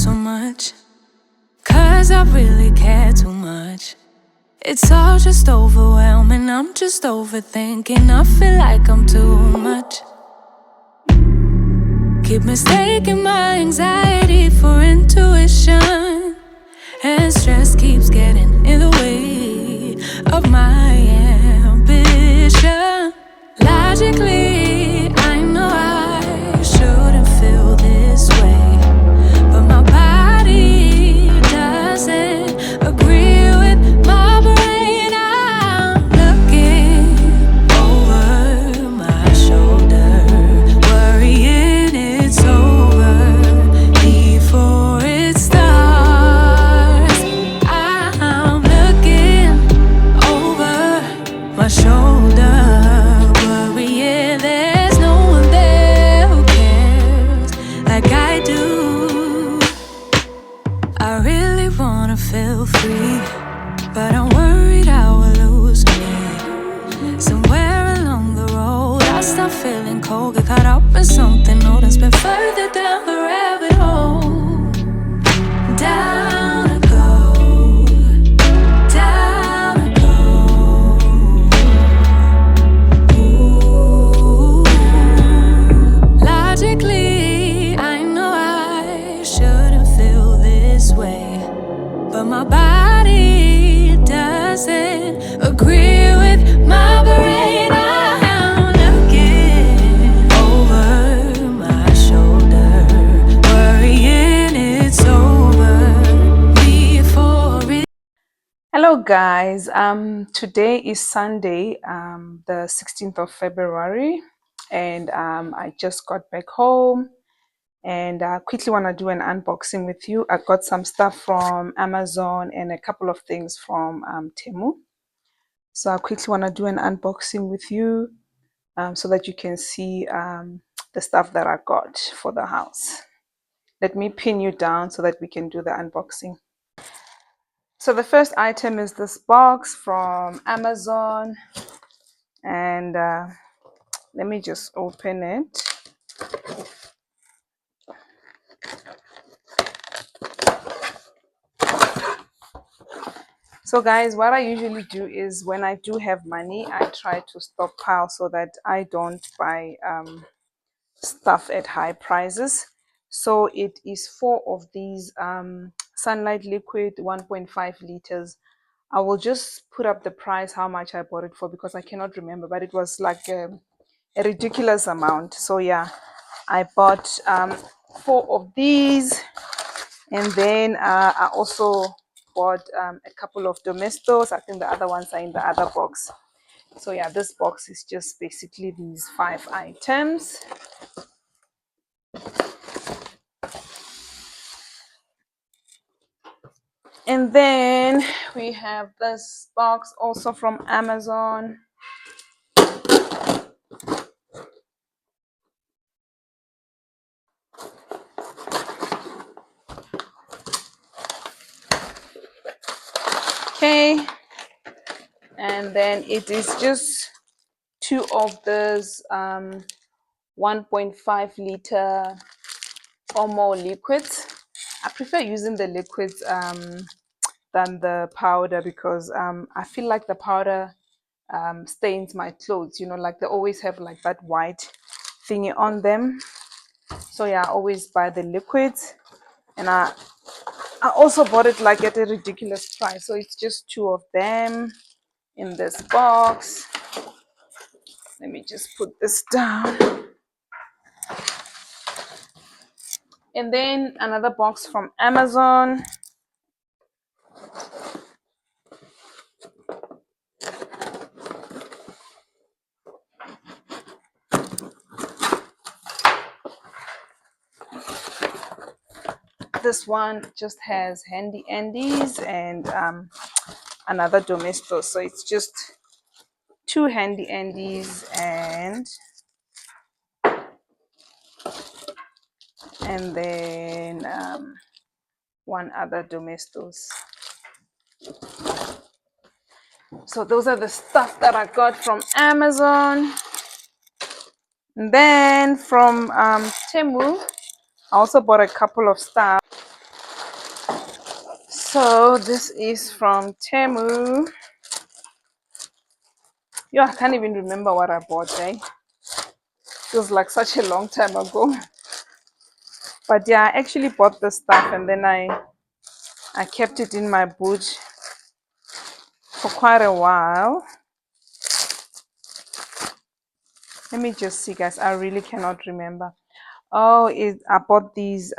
so much, 'cause I really care too much. It's all just overwhelming, I'm just overthinking. I feel like I'm too much. Keep mistaking my anxiety for intuition, and stress keeps getting in the way of my ambition. Logically, I know I shouldn't feel this way, but my body doesn't agree with my brain. I'm looking over my shoulder, worrying it's over before it starts. I'm looking over my shoulder, worrying there's no one there who cares like I do. I really wanna feel free, but I'm worried I will lose me. Somewhere along the road, I start feeling cold, get caught up in something old that's been further down the rabbit hole. Down I go, down I go. Ooh. Logically, I know I shouldn't feel this way, but my body doesn't agree with my brain. I'm looking over my shoulder, worrying it's over before it. Hello guys, today is Sunday, the 16th of February, and I just got back home, and I quickly want to do an unboxing with you. I got some stuff from Amazon and a couple of things from Temu. So I quickly want to do an unboxing with you so that you can see the stuff that I got for the house. Let me pin you down so that we can do the unboxing. So the first item is this box from Amazon, and let me just open it. So guys, what I usually do is when I do have money, I try to stockpile so that I don't buy stuff at high prices. So it is 4 of these Sunlight Liquid 1.5 liters. I will just put up the price, how much I bought it for, because I cannot remember, but it was like a ridiculous amount. So yeah, I bought 4 of these, and then I also bought a couple of domestos. I think the other ones are in the other box. So yeah, this box is just basically these 5 items. And then we have this box also from Amazon. Okay, and then it is just 2 of those 1.5 liter or more liquids. I prefer using the liquids than the powder, because I feel like the powder stains my clothes, you know, like they always have like that white thingy on them. So yeah, I always buy the liquids, and I also bought it like at a ridiculous price. So it's just 2 of them in this box. Let me just put this down. And then another box from Amazon. This one just has handy andies and another domesto. So it's just 2 handy andies and then 1 other domestos. So those are the stuff that I got from Amazon. And then from Temu, I also bought a couple of stuff. So this is from Temu. Yeah, I can't even remember what I bought, eh? Feels like such a long time ago. But yeah, I actually bought this stuff and then I kept it in my boot for quite a while. Let me just see, guys. I really cannot remember. Oh, I bought these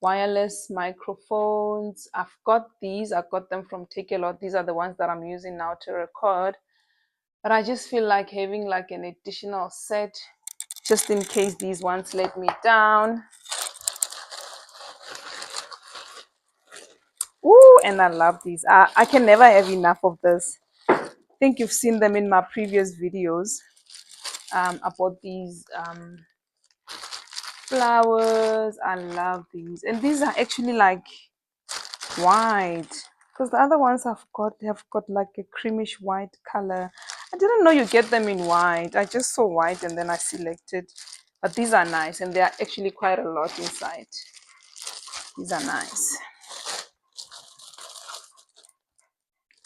wireless microphones. I've got these. I got them from Take a Lot. These are the ones that I'm using now to record. But I just feel like having like an additional set just in case these ones let me down. Ooh, and I love these. I can never have enough of this. I think you've seen them in my previous videos. I bought these flowers. I love these. And these are actually like white. Because the other ones have got like a creamish white color. I didn't know you get them in white. I just saw white and then I selected. But these are nice and they are actually quite a lot inside. These are nice.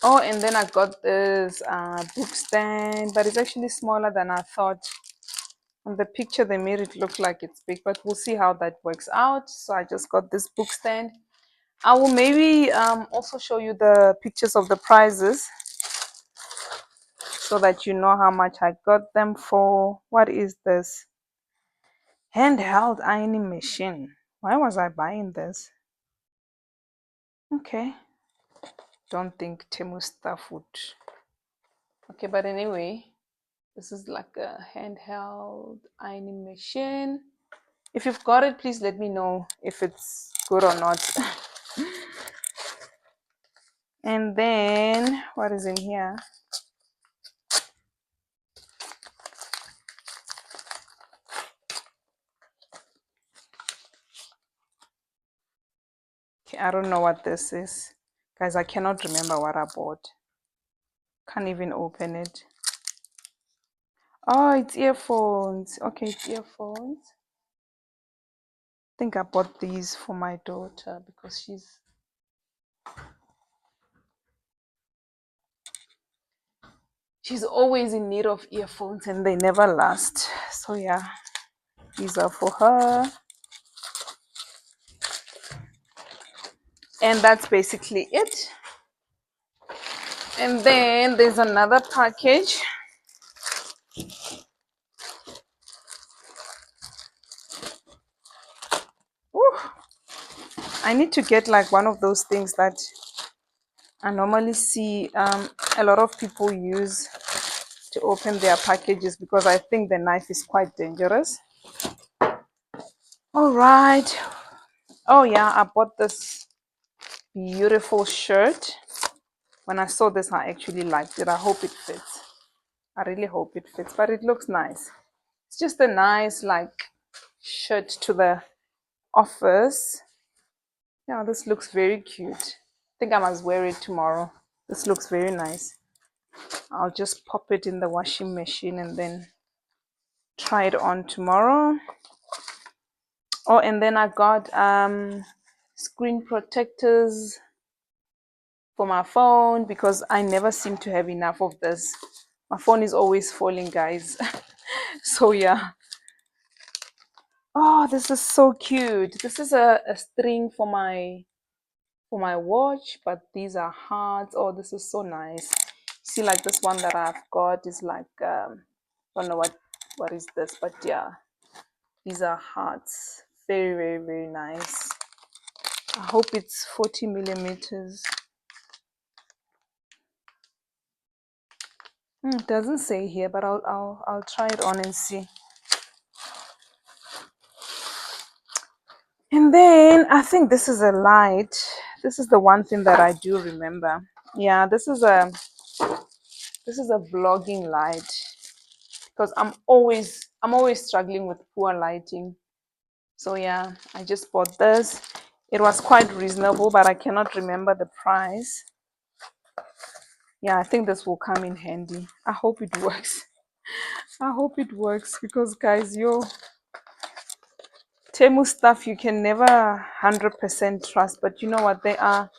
Oh, and then I got this book stand, but it's actually smaller than I thought. On the picture, they made it look like it's big, but we'll see how that works out. So I just got this book stand. I will maybe also show you the pictures of the prices so that you know how much I got them for. What is this? Handheld ironing machine. Why was I buying this? Okay. Don't think Temu stuff would. Okay, but anyway, this is like a handheld ironing machine. If you've got it, please let me know if it's good or not. And then, what is in here? Okay, I don't know what this is. Guys, I cannot remember what I bought. Can't even open it. Oh, it's earphones. Okay, it's earphones. I think I bought these for my daughter because she's always in need of earphones and they never last. So yeah, these are for her. And that's basically it. And then there's another package. Ooh, I need to get like one of those things that I normally see a lot of people use to open their packages because I think the knife is quite dangerous. All right. Oh yeah, I bought this beautiful shirt. When I saw this, I actually liked it. I hope it fits. I really hope it fits, but it looks nice. It's just a nice like shirt to the office. Yeah, this looks very cute. I think I must wear it tomorrow. This looks very nice. I'll just pop it in the washing machine and then try it on tomorrow. Oh, and then I got screen protectors for my phone because I never seem to have enough of this. My phone is always falling, guys. So yeah. Oh, this is so cute. This is a string for my watch, but these are hearts. Oh, this is so nice. See, like this one that I've got is like I don't know what is this, but yeah, these are hearts. Very, very, very nice. I hope it's 40 millimeters. It doesn't say here, but I'll try it on and see. And then I think this is a light. This is the one thing that I do remember. Yeah, this is a vlogging light because I'm always struggling with poor lighting. So yeah, I just bought this. It was quite reasonable, but I cannot remember the price. Yeah, I think this will come in handy. I hope it works. I hope it works because guys, your Temu stuff you can never 100% trust, but you know what, they are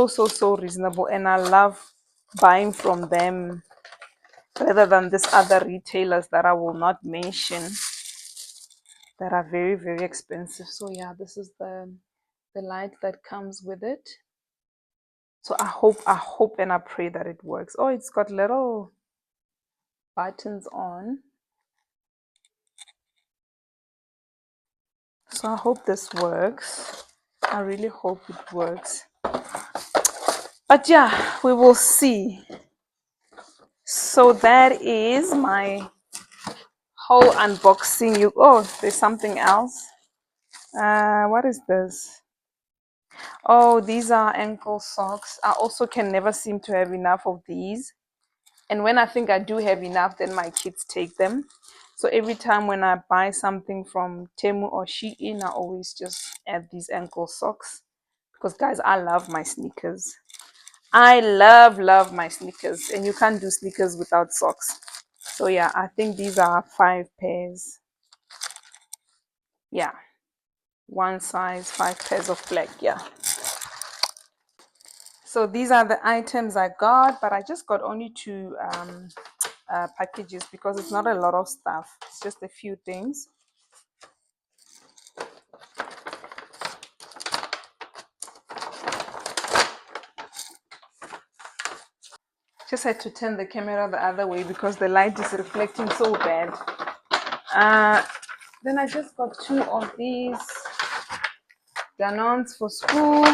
so reasonable, and I love buying from them rather than these other retailers that I will not mention that are very expensive. So yeah, this is the light that comes with it. So I hope and I pray that it works. Oh, it's got little buttons on. So I hope this works. I really hope it works. But yeah, we will see. So that is my whole unboxing. Oh, there's something else. What is this? Oh, these are ankle socks. I also can never seem to have enough of these. And when I think I do have enough, then my kids take them. So every time when I buy something from Temu or Shein, I always just add these ankle socks. Because guys, I love my sneakers. I love my sneakers. And you can't do sneakers without socks. So yeah, I think these are 5 pairs. Yeah. One size, 5 pairs of black. Yeah. So these are the items I got, but I just got only 2 packages because it's not a lot of stuff. It's just a few things. Just had to turn the camera the other way because the light is reflecting so bad. Then I just got 2 of these Danones for school.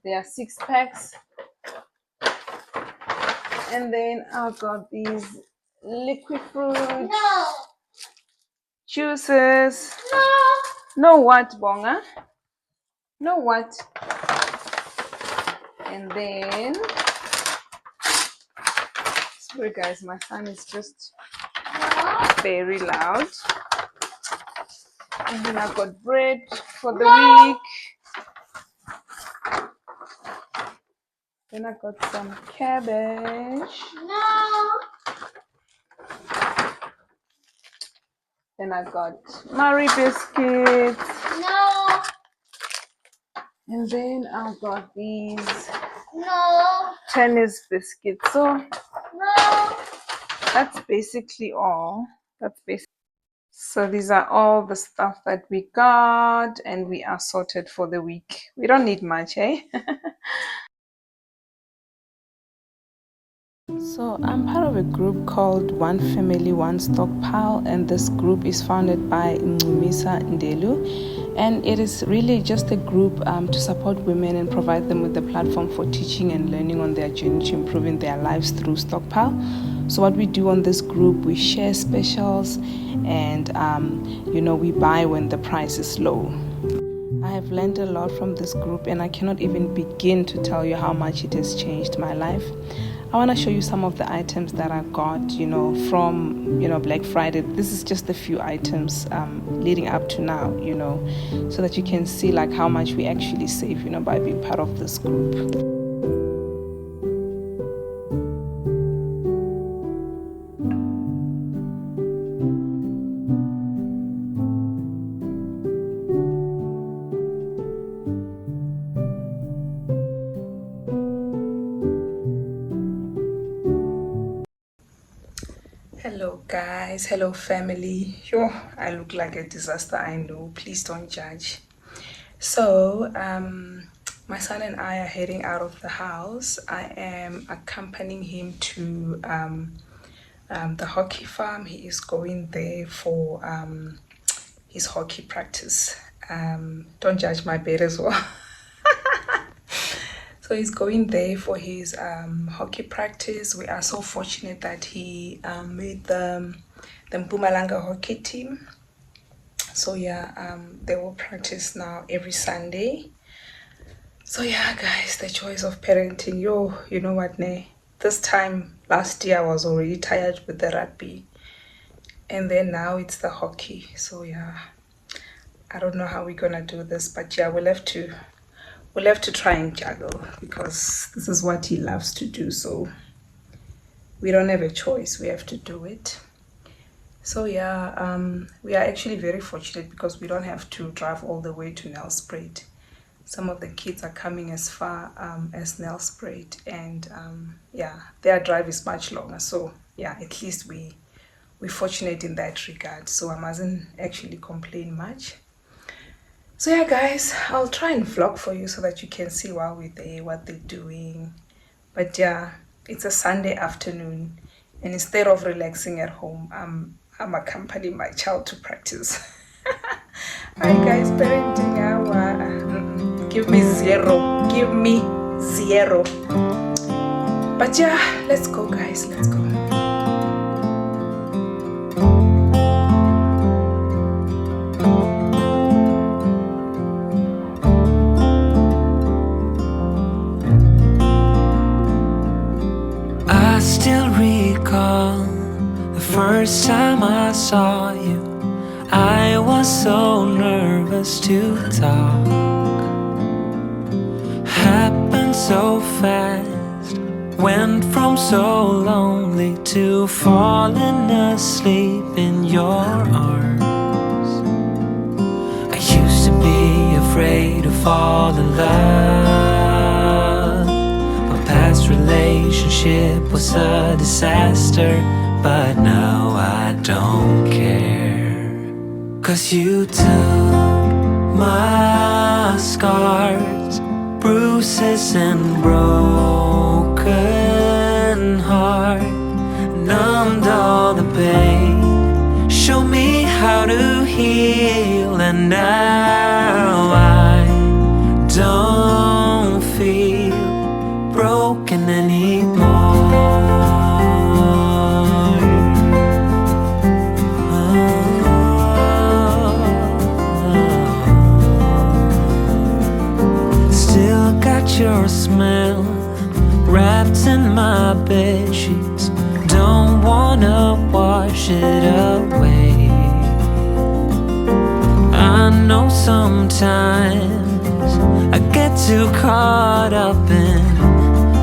They are 6 packs. And then I got these liquid fruit juices. No what, Bonga? No what? And then, sorry guys, my son is just very loud. And then I got bread for the week. Then I got some cabbage. Then I got Marie biscuits. And then I got these tennis biscuits. So that's basically all. So these are all the stuff that we got, and we are sorted for the week. We don't need much, eh? So I'm part of a group called One Family, One Stockpile, and this group is founded by Misa Ndelu, and it is really just a group to support women and provide them with a platform for teaching and learning on their journey to improving their lives through Stockpile. So what we do on this group, we share specials, and we buy when the price is low. I have learned a lot from this group, and I cannot even begin to tell you how much it has changed my life. I want to show you some of the items that I got, from, Black Friday. This is just a few items leading up to now, so that you can see like how much we actually save, by being part of this group. Hello guys, hello family. Yo, I look like a disaster, I know, please don't judge. So my son and I are heading out of the house. I am accompanying him to the hockey farm. He is going there for his hockey practice. Don't judge my bed as well. So he's going there for his hockey practice. We are so fortunate that he made the Mpumalanga hockey team. So yeah, they will practice now every Sunday. So yeah, guys, the joys of parenting. Yo, you know what, ne? This time last year I was already tired with the rugby, and then now it's the hockey. So yeah, I don't know how we're gonna do this, but yeah, we'll have to try and juggle because this is what he loves to do. So we don't have a choice, we have to do it. So yeah, we are actually very fortunate because we don't have to drive all the way to Nelspruit. some of the kids are coming as far as Nelspruit, and yeah, their drive is much longer. So yeah, at least we're fortunate in that regard. So I mustn't actually complain much. So yeah, guys, I'll try and vlog for you so that you can see while we're there what they're doing. But yeah, it's a Sunday afternoon, and instead of relaxing at home, I'm accompanying my child to practice. Hi guys, parenting hour. Give me zero. Give me zero. But yeah, let's go, guys. Let's go. I still recall the first time I saw you. I was so nervous to talk. Happened so fast. Went from so lonely to falling asleep in your arms. I used to be afraid to fall in love. My past relationship was a disaster, but now I don't care. 'Cause you took my scars, bruises and broken heart, numbed all the pain, showed me how to heal, and now I don't feel broken anymore. Your smell wrapped in my bed sheets, don't wanna wash it away. I know sometimes I get too caught up in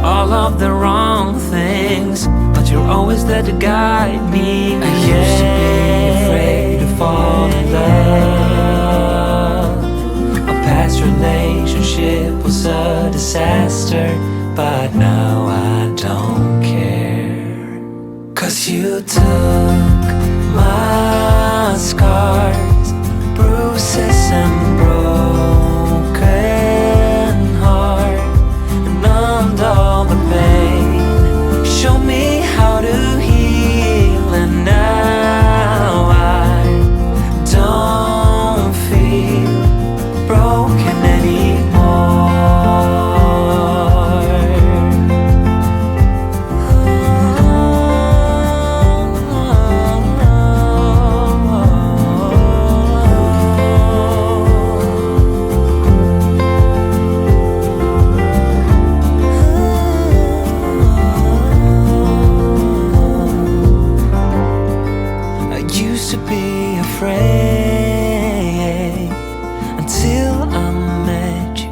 all of the wrong things, but you're always there to guide me. I used to be afraid to fall in love. A past relationship was a disaster, but now I don't care. 'Cause you took my scars, bruises and broken heart, and numbed all the pain, showed me how to heal, and now I don't feel broken anymore. I used to be afraid until I met you.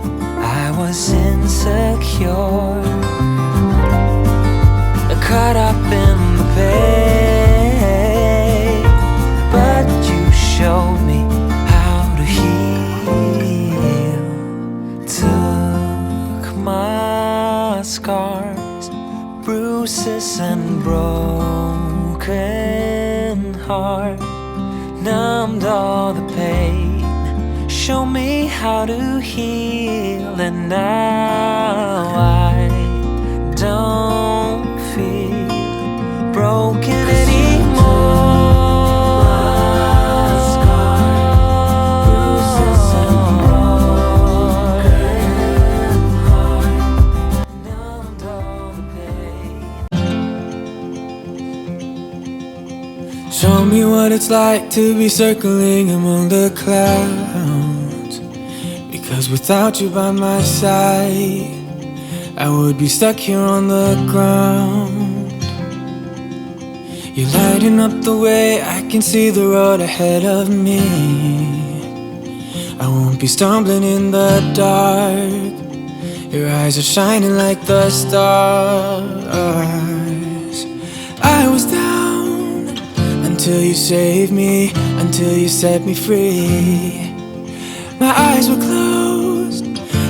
I was insecure, caught up in the pain, but you showed me how to heal. Took my scars, bruises and broken heart, numbed all the pain, show me how to heal, and now I don't feel broken anymore. Show me what it's like to be circling among the clouds, because without you by my side, I would be stuck here on the ground. You're lighting up the way, I can see the road ahead of me. I won't be stumbling in the dark. Your eyes are shining like the stars. I was down until you saved me, until you set me free. My eyes were closed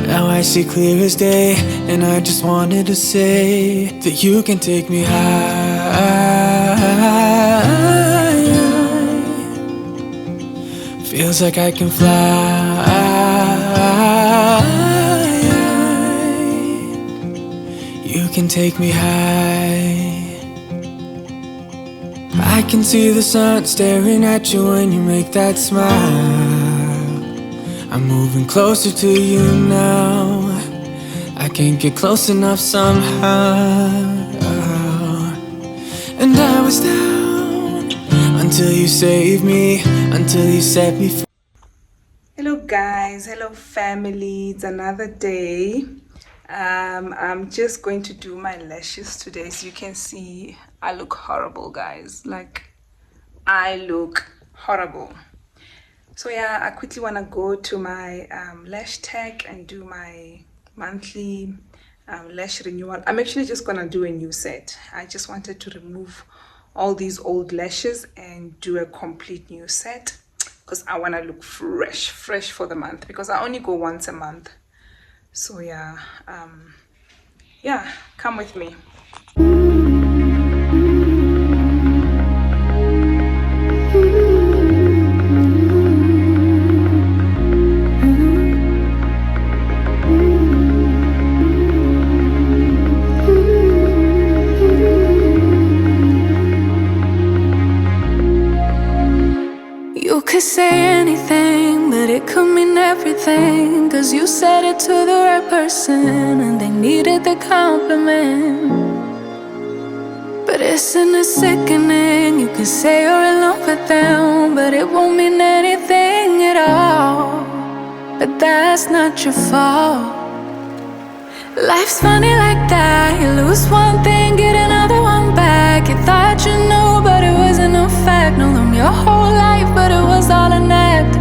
Now I see clear as day, and I just wanted to say that you can take me high. Feels like I can fly. You can take me high. I can see the sun staring at you when you make that smile. I'm moving closer to you now. I can't get close enough somehow. And I was down until you saved me, until you set me free. Hello guys, hello family. It's another day. I'm just going to do my lashes today. As you can see, I look horrible, guys. Like, I look horrible. So yeah, I quickly want to go to my lash tech and do my monthly lash renewal. I'm actually just gonna do a new set. I just wanted to remove all these old lashes and do a complete new set because I want to look fresh for the month, because I only go once a month. So yeah, come with me. You could say anything, but it could mean everything, 'cause you said it to the right person and they needed the compliment. But isn't it sickening? You could say you're in love with them, but it won't mean anything at all. But that's not your fault. Life's funny like that. You lose one thing, get another one back. You thought you knew, but it wasn't a fact. Know them your whole life, but it was all an act.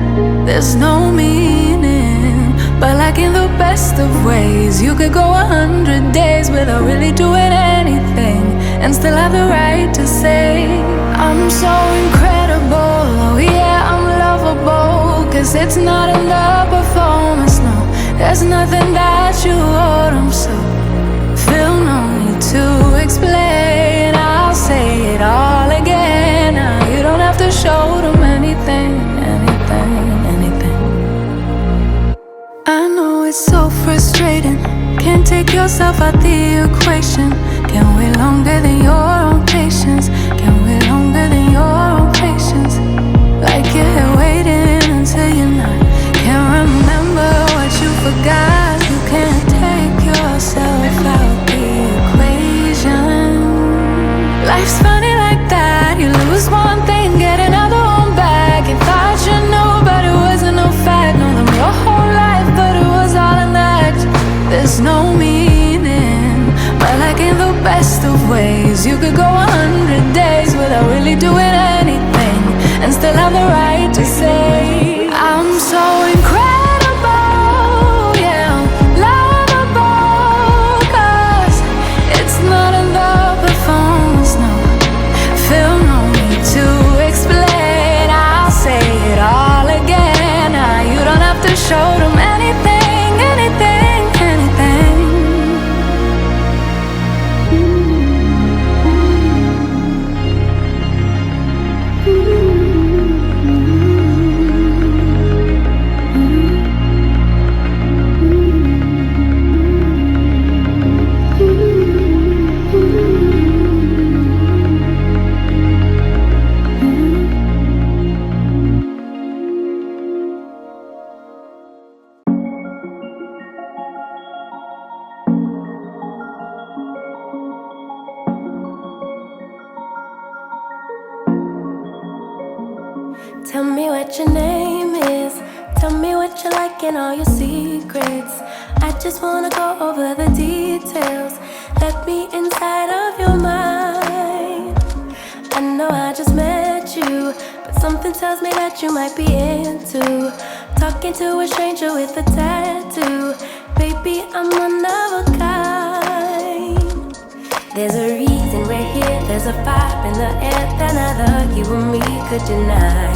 There's no meaning, but like in the best of ways, you could go 100 days without really doing anything and still have the right to say, I'm so incredible, oh yeah, I'm lovable. 'Cause it's not in the performance, no, there's nothing that you owed. I'm so feel no need to explain. I'll say it all again. Now you don't have to show them anything. I know it's so frustrating. Can't take yourself out the equation. Can't wait longer than your own patience. Can't wait longer than your own patience. Like you're here waiting until you're not. Can't remember what you forgot. You can't take yourself out the equation. Life's funny like that. You lose one thing, get another one back. You thought you knew, but it wasn't no fact. Know them your whole life, but it was all an act. There's no meaning, but like in the best of ways, you could go 100 days without really doing anything and still have the right to say, I'm so incredible, yeah, I'm lovable. 'Cause it's not in the performance, no, feel no need to explain. I'll say it all again. Now you don't have to show them anything. Tell me what your name is. Tell me what you like and all your secrets. I just wanna go over the details. Let me inside of your mind. I know I just met you, but something tells me that you might be into talking to a stranger with a tattoo. Baby, I'm one of a kind. There's a reason we're here. There's a vibe in the air that neither you or me could deny.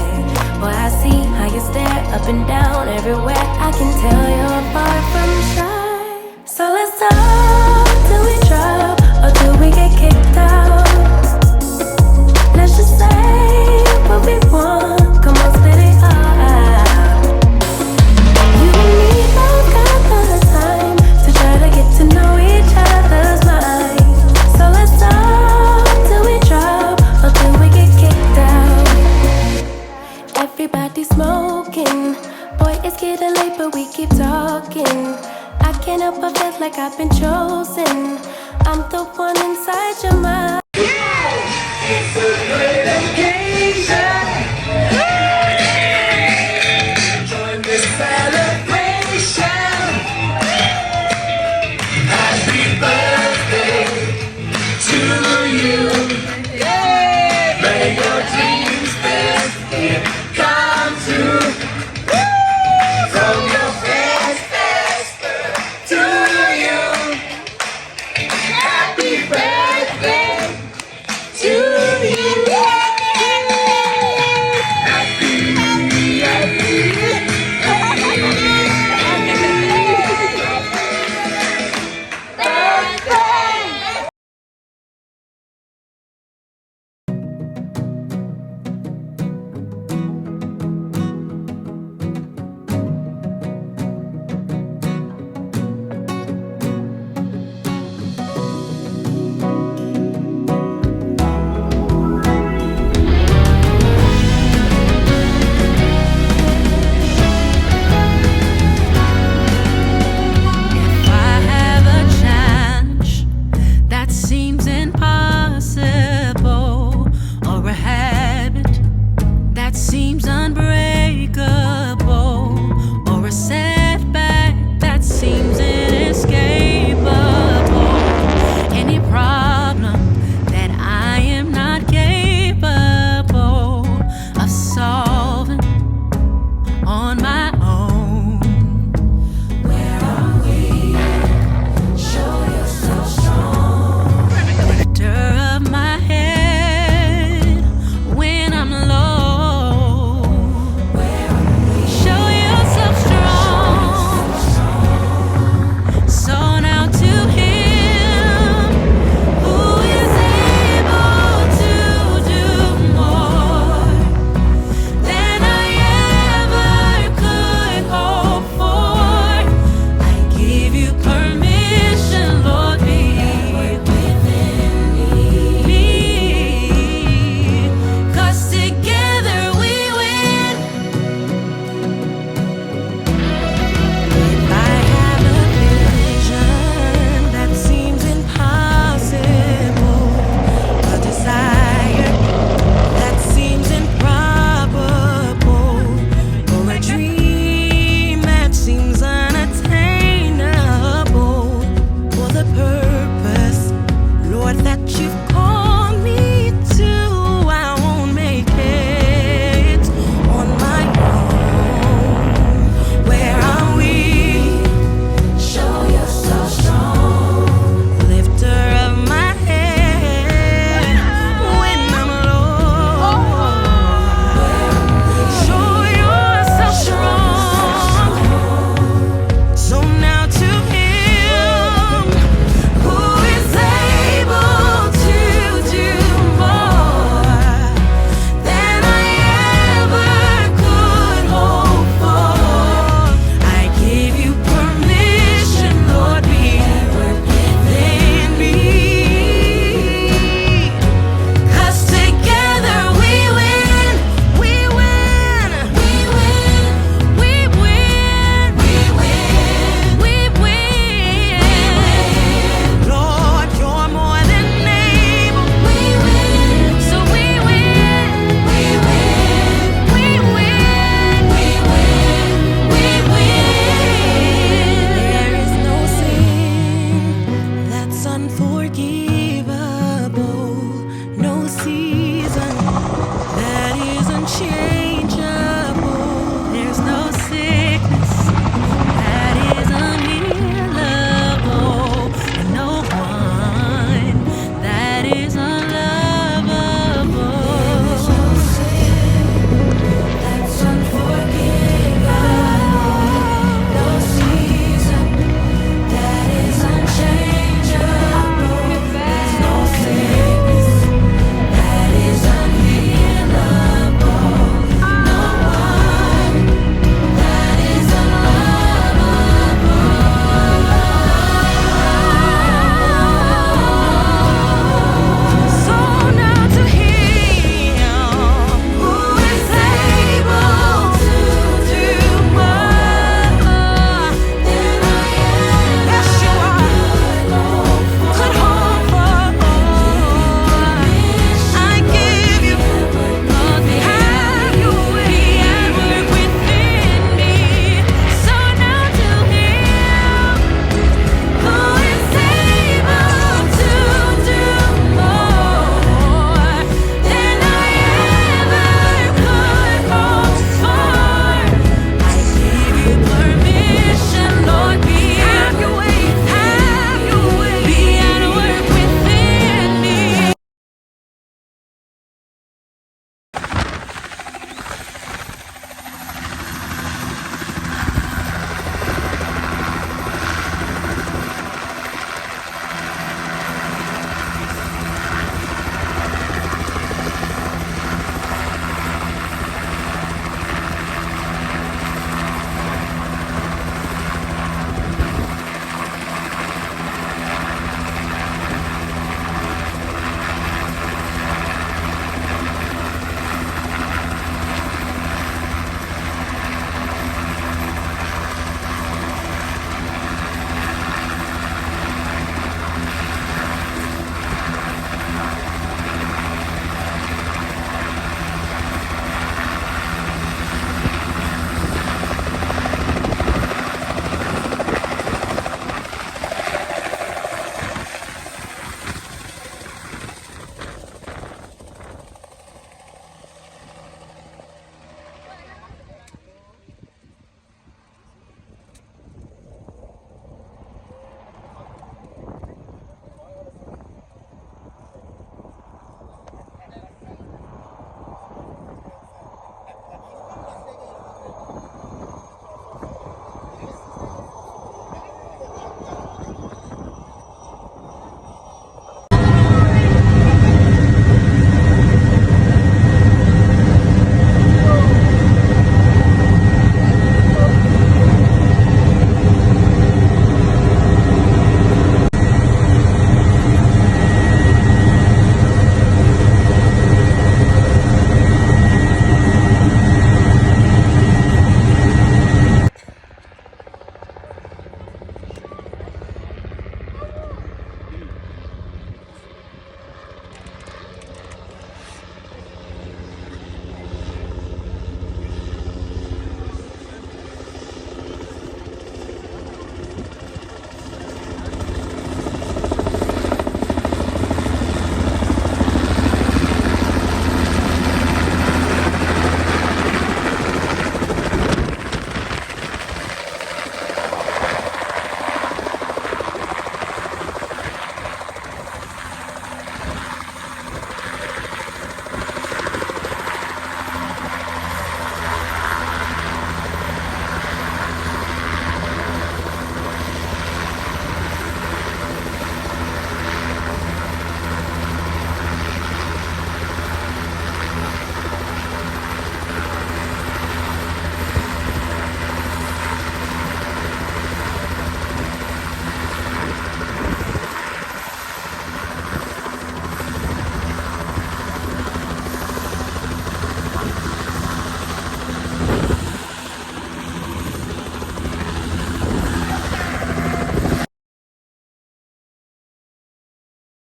Boy, I see how you stare up and down, everywhere. I can tell you're far from shy. So let's talk till we drop, or till we get kicked out. Let's just say what we want. Come on, spit it out. You and me both got the time to try to get to know each other's mind. So let's talk till we drop, or till we get kicked out. Everybody smoking. Boy, it's getting late, but we keep talking. I can't help but feel like I've been chosen. I'm the one inside your mind.